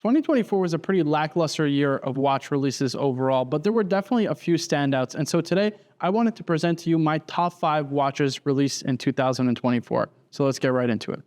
2024 was a pretty lackluster year of watch releases overall, but there were definitely a few standouts. And so today, I wanted to present to you my top 5 watches released in 2024. So let's get right into it.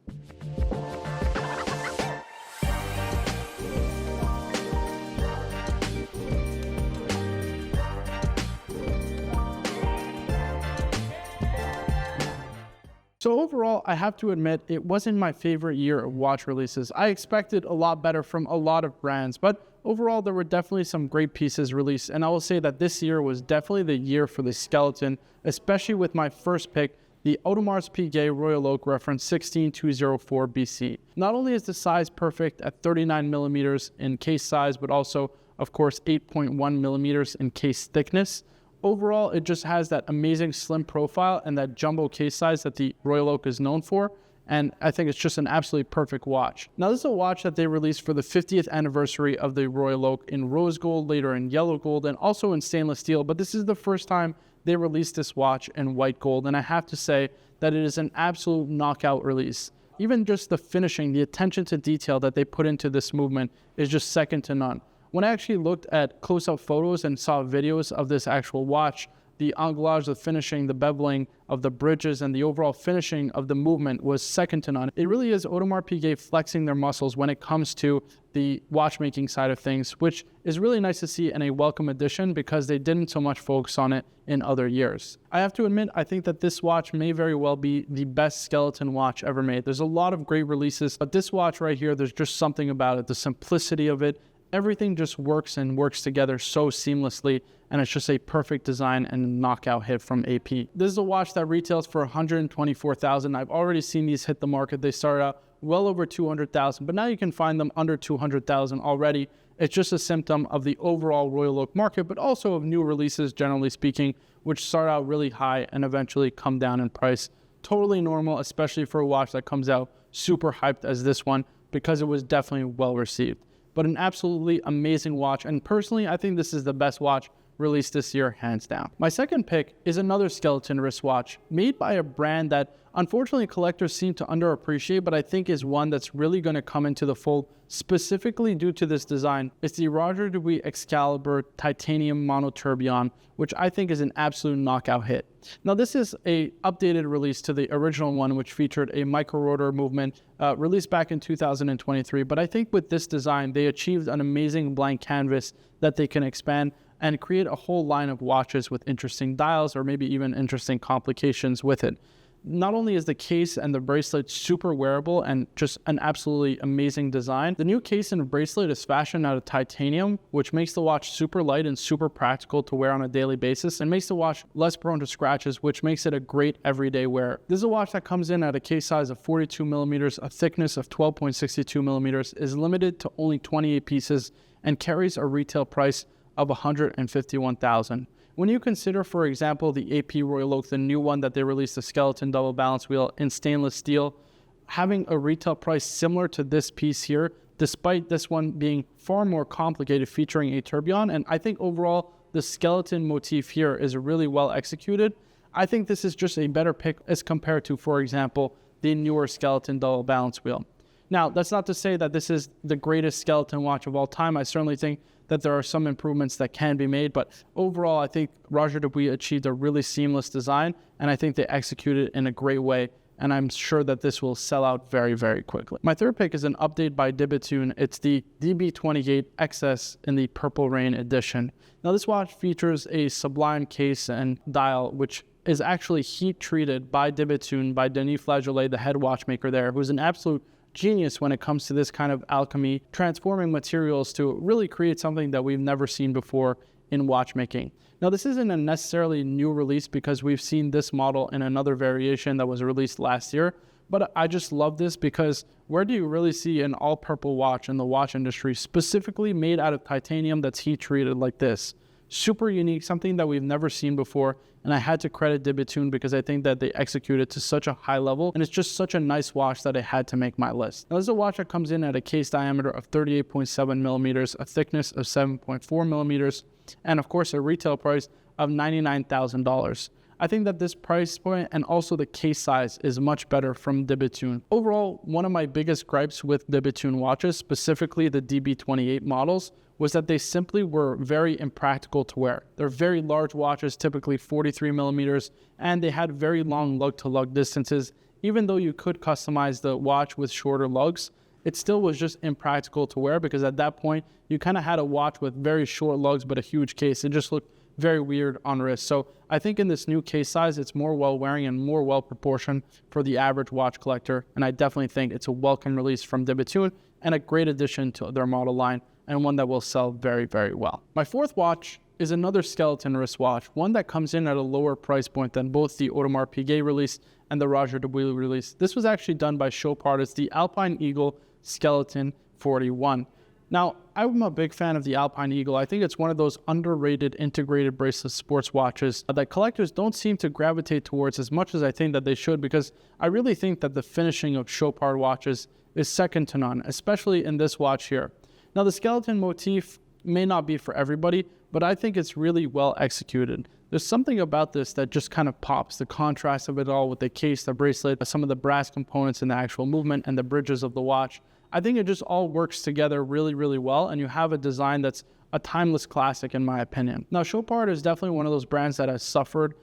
So overall, I have to admit, it wasn't my favorite year of watch releases. I expected a lot better from a lot of brands, but overall, there were definitely some great pieces released. And I will say that this year was definitely the year for the skeleton, especially with my first pick, the Audemars Piguet Royal Oak Reference 16204 BC. Not only is the size perfect at 39 millimeters in case size, but also, of course, 8.1 millimeters in case thickness. Overall, it just has that amazing slim profile and that jumbo case size that the Royal Oak is known for. And I think it's just an absolutely perfect watch. Now, this is a watch that they released for the 50th anniversary of the Royal Oak in rose gold, later in yellow gold, and also in stainless steel. But this is the first time they released this watch in white gold. And I have to say that it is an absolute knockout release. Even just the finishing, the attention to detail that they put into this movement is just second to none. When I actually looked at close-up photos and saw videos of this actual watch, the anglage, the finishing, the beveling of the bridges, and the overall finishing of the movement was second to none. It really is Audemars Piguet flexing their muscles when it comes to the watchmaking side of things, which is really nice to see and a welcome addition because they didn't so much focus on it in other years. I have to admit, I think that this watch may very well be the best skeleton watch ever made. There's a lot of great releases, but this watch right here, there's just something about it, the simplicity of it. Everything just works and works together so seamlessly, and it's just a perfect design and knockout hit from AP. This is a watch that retails for $124,000. I've already seen these hit the market. They started out well over $200,000, but now you can find them under $200,000 already. It's just a symptom of the overall Royal Oak market, but also of new releases, generally speaking, which start out really high and eventually come down in price. Totally normal, especially for a watch that comes out super hyped as this one, because it was definitely well received. But an absolutely amazing watch, and personally, I think this is the best watch released this year, hands down. My second pick is another skeleton wristwatch made by a brand that unfortunately collectors seem to underappreciate, but I think is one that's really going to come into the fold specifically due to this design. It's the Roger Dubuis Excalibur Titanium Monotourbillon, which I think is an absolute knockout hit. Now, this is a updated release to the original one, which featured a micro rotor movement released back in 2023. But I think with this design, they achieved an amazing blank canvas that they can expand and create a whole line of watches with interesting dials or maybe even interesting complications with it. Not only is the case and the bracelet super wearable and just an absolutely amazing design, the new case and bracelet is fashioned out of titanium, which makes the watch super light and super practical to wear on a daily basis and makes the watch less prone to scratches, which makes it a great everyday wear. This is a watch that comes in at a case size of 42 millimeters, a thickness of 12.62 millimeters, is limited to only 28 pieces, and carries a retail price of $151,000. When you consider, for example, the AP Royal Oak, the new one that they released, the skeleton double balance wheel in stainless steel, having a retail price similar to this piece here, despite this one being far more complicated, featuring a tourbillon, and I think overall the skeleton motif here is really well executed. I think this is just a better pick as compared to, for example, the newer skeleton double balance wheel. Now, that's not to say that this is the greatest skeleton watch of all time. I certainly think that there are some improvements that can be made, but overall, I think Roger Dubuis achieved a really seamless design, and I think they executed it in a great way, and I'm sure that this will sell out very, very quickly. My third pick is an update by Dibitune. It's the DB28 XS in the Purple Rain edition. Now, this watch features a sublime case and dial, which is actually heat treated by Dibitune, by Denis Flageolet, the head watchmaker there, who's an absolute genius when it comes to this kind of alchemy, transforming materials to really create something that we've never seen before in watchmaking. Now, this isn't a necessarily new release because we've seen this model in another variation that was released last year, but I just love this because where do you really see an all-purple watch in the watch industry specifically made out of titanium that's heat treated like this? Super unique, something that we've never seen before, and I had to credit Dibitune because I think that they executed to such a high level, and it's just such a nice watch that I had to make my list. Now, this is a watch that comes in at a case diameter of 38.7 millimeters, a thickness of 7.4 millimeters, and of course a retail price of $99,000. I think that this price point and also the case size is much better from Debitune. Overall, one of my biggest gripes with Debitune watches, specifically the DB28 models, was that they simply were very impractical to wear. They're very large watches, typically 43 millimeters, and they had very long lug-to-lug distances. Even though you could customize the watch with shorter lugs, it still was just impractical to wear because at that point, you kind of had a watch with very short lugs but a huge case. It just looked very weird on wrist. So I think in this new case size, it's more well-wearing and more well-proportioned for the average watch collector. And I definitely think it's a welcome release from Debitune and a great addition to their model line and one that will sell very, very well. My fourth watch is another skeleton wristwatch, one that comes in at a lower price point than both the Audemars Piguet release and the Roger Dubuis release. This was actually done by Chopard. It's the Alpine Eagle Skeleton 41. Now, I'm a big fan of the Alpine Eagle. I think it's one of those underrated integrated bracelet sports watches that collectors don't seem to gravitate towards as much as I think that they should, because I really think that the finishing of Chopard watches is second to none, especially in this watch here. Now, the skeleton motif may not be for everybody, but I think it's really well executed. There's something about this that just kind of pops, the contrast of it all with the case, the bracelet, some of the brass components in the actual movement, and the bridges of the watch. I think it just all works together really, really well, and you have a design that's a timeless classic in my opinion. Now, Chopard is definitely one of those brands that has suffered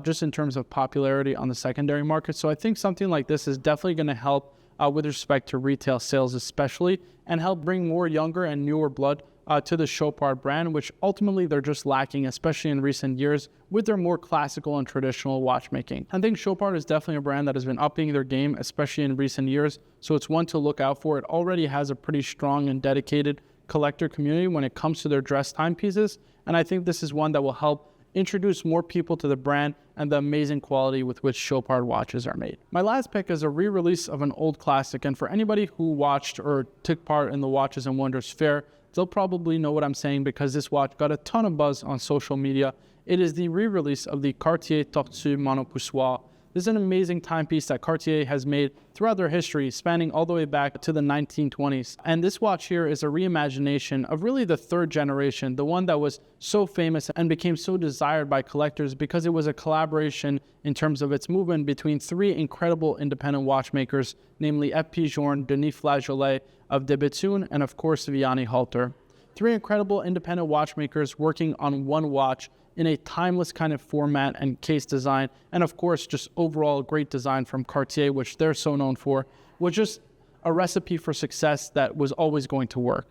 just in terms of popularity on the secondary market, so I think something like this is definitely going to help with respect to retail sales especially, and help bring more younger and newer blood to the Chopard brand, which ultimately they're just lacking, especially in recent years, with their more classical and traditional watchmaking. I think Chopard is definitely a brand that has been upping their game, especially in recent years, so it's one to look out for. It already has a pretty strong and dedicated collector community when it comes to their dress timepieces, and I think this is one that will help introduce more people to the brand and the amazing quality with which Chopard watches are made. My last pick is a re-release of an old classic, and for anybody who watched or took part in the Watches and Wonders Fair, they'll probably know what I'm saying because this watch got a ton of buzz on social media. It is the re-release of the CartierTSU Monoa. This is an amazing timepiece that Cartier has made throughout their history, spanning all the way back to the 1920s. And this watch here is a reimagination of really the third generation, the one that was so famous and became so desired by collectors because it was a collaboration in terms of its movement between three incredible independent watchmakers, namely F.P. Journe, Denis Flageolet of Debitune, and of course Vianney Halter. Three incredible independent watchmakers working on one watch in a timeless kind of format and case design, and of course just overall great design from Cartier, which they're so known for, was just a recipe for success that was always going to work.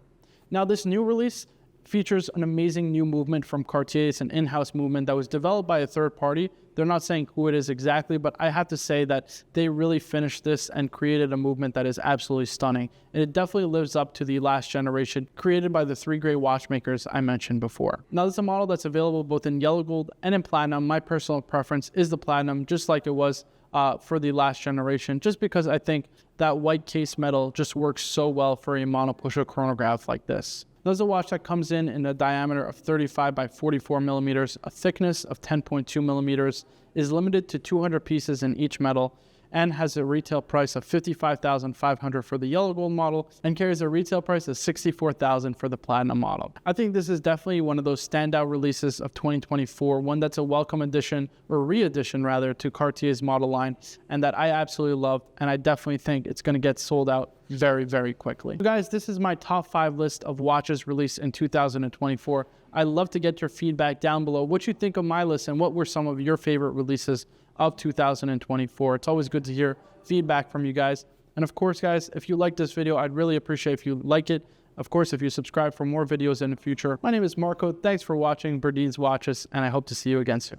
Now, this new release features an amazing new movement from Cartier. It's an in-house movement that was developed by a third party. They're not saying who it is exactly, but I have to say that they really finished this and created a movement that is absolutely stunning. And it definitely lives up to the last generation created by the three great watchmakers I mentioned before. Now, this is a model that's available both in yellow gold and in platinum. My personal preference is the platinum, just like it was for the last generation, just because I think that white case metal just works so well for a monopusher chronograph like this. There's a watch that comes in a diameter of 35 by 44 millimeters, a thickness of 10.2 millimeters, is limited to 200 pieces in each metal, and has a retail price of $55,500 for the yellow gold model and carries a retail price of $64,000 for the platinum model. I think this is definitely one of those standout releases of 2024, one that's a welcome addition, or re-addition rather, to Cartier's model line, and that I absolutely love, and I definitely think it's going to get sold out very, very quickly. So guys, this is my top 5 list of watches released in 2024. I'd love to get your feedback down below, what you think of my list and what were some of your favorite releases of 2024. It's always good to hear feedback from you guys. And of course, guys, if you like this video, I'd really appreciate if you like it. Of course, if you subscribe for more videos in the future. My name is Marco. Thanks for watching Burdeen's Watches, and I hope to see you again soon.